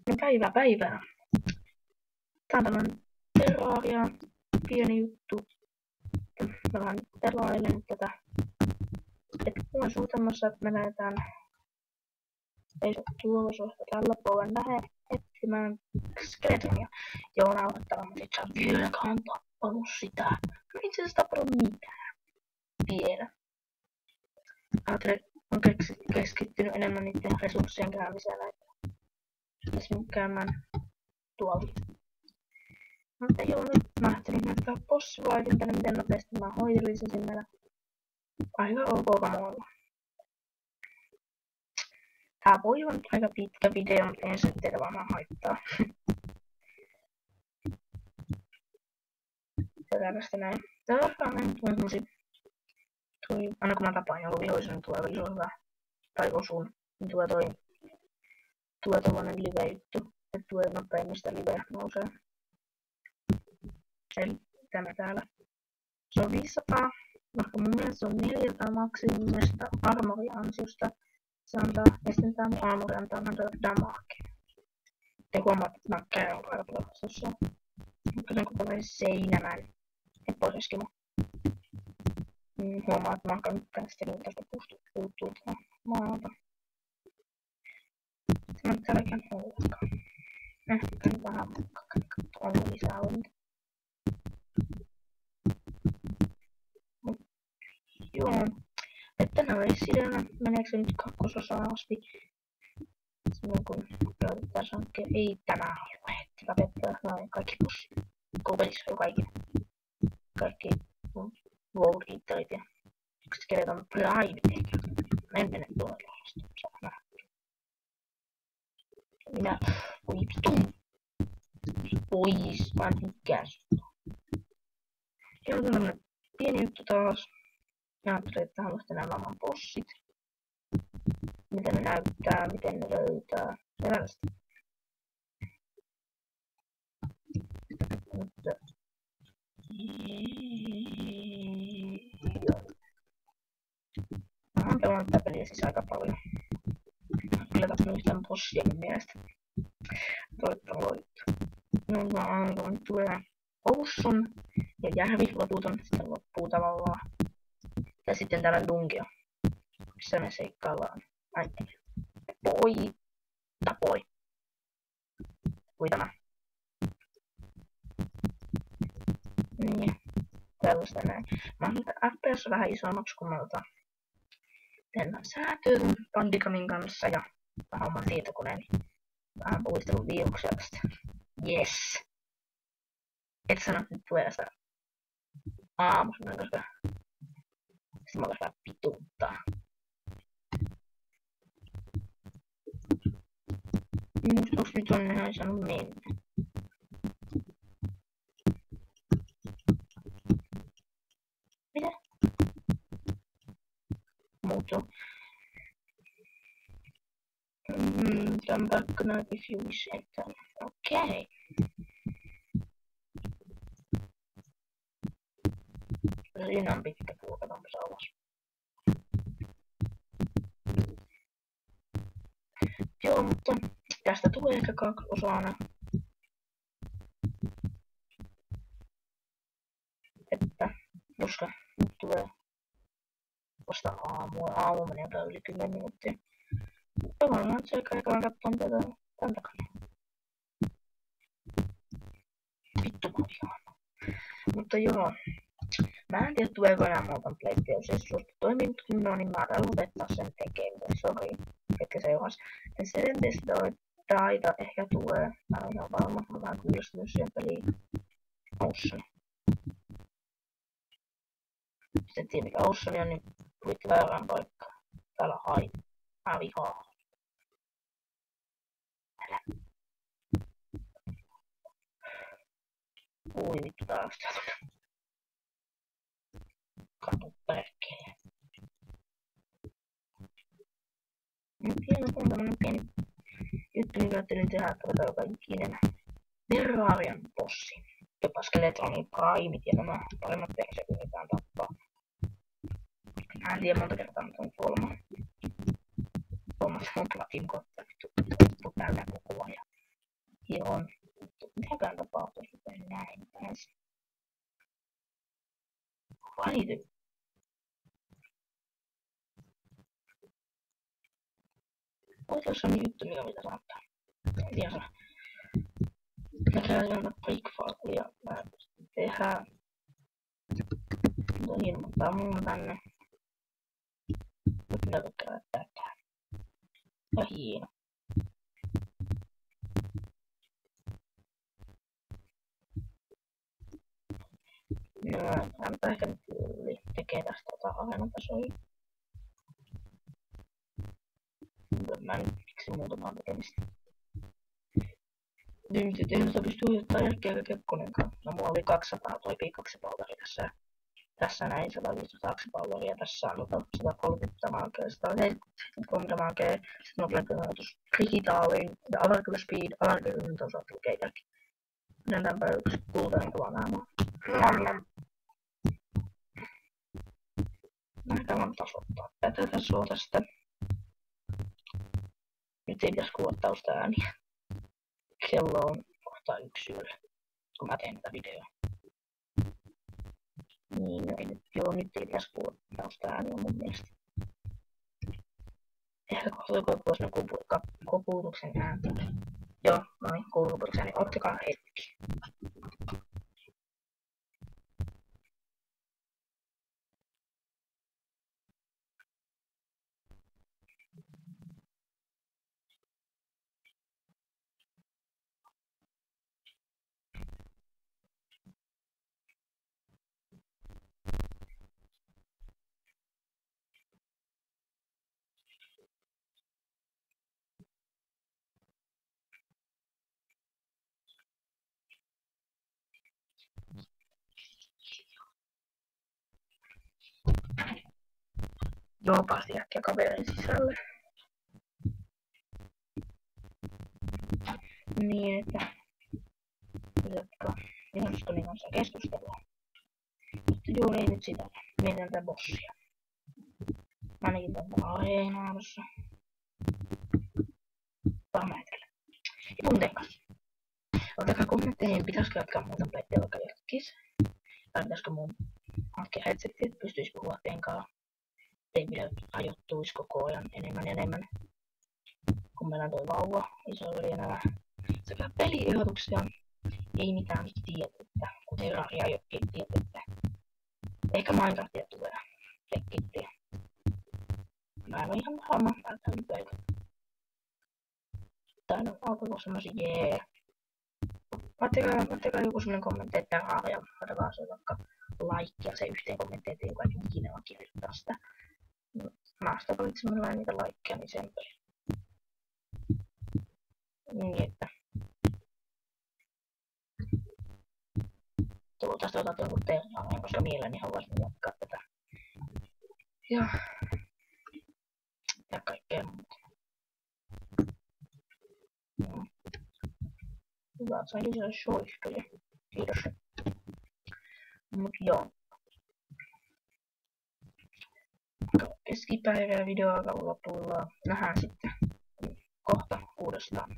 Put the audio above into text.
No päivää. Tää on tämmönen Terraria, pieni juttu. Mä vähän pelailen tätä. Et mulla on suunnitelmassa, että me lähdetään tuolla tällä puolella etsimään Skeletonia. Joo, nauhoittavaa, mutta itse asiassa vieläkään tappanut sitä. No itse asiassa tappanut mitään. Vielä. On keskittynyt enemmän niiden resurssien käymiseen näitä. Tässä käymään tuolla. Mutta joo, nyt mä ajattelin näyttää bossivaitin tänne, miten nopeasti mä hoitelisin sinne. Aika ok kamoilla. Tää voi olla aika pitkä video, mutta en se teille varmaan haittaa. Tällaista näin. Täällä näin aina kun mä tapaan jonkun vihollisen, niin tulee iso hyvä. Tai osun, niin tulee tollanen live-juttu. Et tulee nopeammin sitä live nousee. Eli tämä täällä. Se on 500. Vaikka mun mielestä se on 400 maksimista armori-ansiosta. Se antaa, ja sitten tää mun armori antaa 100 damagea. Te huomaatte, että mä käyn aika paljon vastuussa. Mutta sen kun tällaisen seinämään. Et pois eskimo. Huomaa, että mä oon käynyt tästä niin tästä puuttuu tätä maalta. Se on tälläkään ollenkaan. Ehkä vähän on lisää on. Joo. Että näin meneekö se nyt kakkososaan asti? Silloin kun käytetään sankkeen, ei tämä alue. Tapettaa noin kaikki bussit. Kopelissa on kaikki World Eaterit ja Skeleton Private ehkä. Mä en mene tuolla jollaista. Minä voi vittu. Pois, mä en tykkää sitä. Ja on tämmönen pieni juttu taas. Ja ajattelin, että haluaisin nämä maailman bossit. Miten ne näyttää, miten ne löytää. Ja tällaista. Mutta mä oon pelannut tätä peliä siis aika paljon. Kyllä taas muistan bossiakin mielestä. Toivottavasti. No mä alkoin tulee Ocean ja Järvi loputon, sitten loppuu tavallaan. Ja sitten täällä Lungio, missä me seikkaillaan. Tapoi. Kui tämä. Niin, tällaista näin. Mä oon FPS vähän isommaksi kuin mä tehdään säätöön Bandikamin kanssa ja vähän oman tietokoneeni. Vähän puistelun viiuksia tästä. Yes! Et sano, että nyt tulee sitä aamulla, koska sitten mä voin vähän pituuttaa. Onks nyt on ihan saanut mennä? Mitä? Muuto. Come back now if you wish it. Okay. Siinä on pitkä puu, katsotaanpa alas. Joo, mutta tästä tulee ehkä kakkososana. Että koska nyt tulee vasta aamu menee jotain yli 10 minuuttia. Tavallaan se aikaan katsotaan tätä tän takana. Vittu kun vihaan. Mutta joo. Mä en tiedä tuleeko enää muuta playttia, jos ei suostu toimii, mutta kun no niin mä aloitan lopettaa sen tekemään. Sori, ketkä seuras. Ja Serenteistä Daita ehkä tulee. Mä en ihan varma, mä vähän kyllästynyt siihen peliin. Ocean. Sitten tiedä mikä Ocean on, niin tulitte väärään paikkaan. Täällä hain. Mä vihaan. Älä. Ui vittu taas täältä. Katu perkele. Vielä on tämmönen pieni juttu, mikä ajattelin tehdä, että otetaan joka ikinen Terrarian bossi. Jopa Skeletonin Primeit ja nämä paremmat perseet, mitä on tappaa. Mä en tiedä monta kertaa, mutta on kolmas on platin kohta, vittu täynnä koko ajan. Joo. Mitäkään tapahtuu, jos näin pääs. Vality. Oikeus on juttu, mikä mitä saattaa. En tiedä. Mä käyn aina breakfastia. Mä tehdään. Mutta ilmoittaa mun tänne. Nyt minä käydä tätä. Ja hieno. No, hän ehkä nyt tekee tästä alennustasoja. Mä en miksi muutamaa tekemistä. Nyt tehdystä pystyy ohjattaa jälkeen Kekkonen kanssa. No mulla oli 200 toi P2-palveri tässä näin 115 aksipalveria. Tässä on 130 mankea, 173 mankea. Sitten on lämpönotus digitaaliin ja avaruuden speed, avaruuden tasoa lukee jälkeen. Mennäänpä yksi kultainen kuva naamaan. Mä käyn tasoittaa tätä tasoa tästä. Nyt ei pitäisi kuulla taustaääniä. Kello on kohta 1 yöllä, kun mä teen tätä videoa. Niin, nyt ei pitäisi kuulla taustaääniä mun mielestä. Ehkä kohta joku voisi kopuutuksen ääntä. Joo, noin, kuuluu kopuutuksen ääni. Ottakaa hetki. Joo, päästi äkkiä kaverin sisälle. Niin, että jotka Ilmastonin kanssa keskustelua. Mutta joo, ei nyt sitä. Mietitään tätä bossia. Ainakin tämän areenaamassa. Varmaan hetkellä. Ja punteen kanssa. Ottakaa kommentteja, niin pitäisikö jatkaa muuta plättiä vaikka jatkis? Tai pitäisikö mun hankkia headsetit, että pystyis puhua tenkaa. Ei pidä ajoittuis koko ajan enemmän ja enemmän. Kun meillä on toi vauva, isoveli ja nämä. Sekä peliehdotuksia. Ei mitään tietettä, kun Terraria ei ole tietettä. Ehkä Minecraftia tulee tekkittiä. Mä en oo ihan varma, päätään lypeitä. Tai no, alkoiko semmosia jee. Laittakaa joku semmonen kommentti, että Terraria, laittakaa se vaikka laikkia se yhteen kommenttiin, ettei joku ikinä vaan kirjoittaa sitä. Mä sitä valitsemalla niitä laikkia, niin sen peli. Niin että. Tästä otat joku Terraria, koska mielelläni haluaisin jatkaa tätä. Ja kaikkea muuta. Hyvä, että sain lisää shoistoja. Kiitos. Mut joo. Keskipäivää videoa lopulla. Nähdään sitten kohta uudestaan.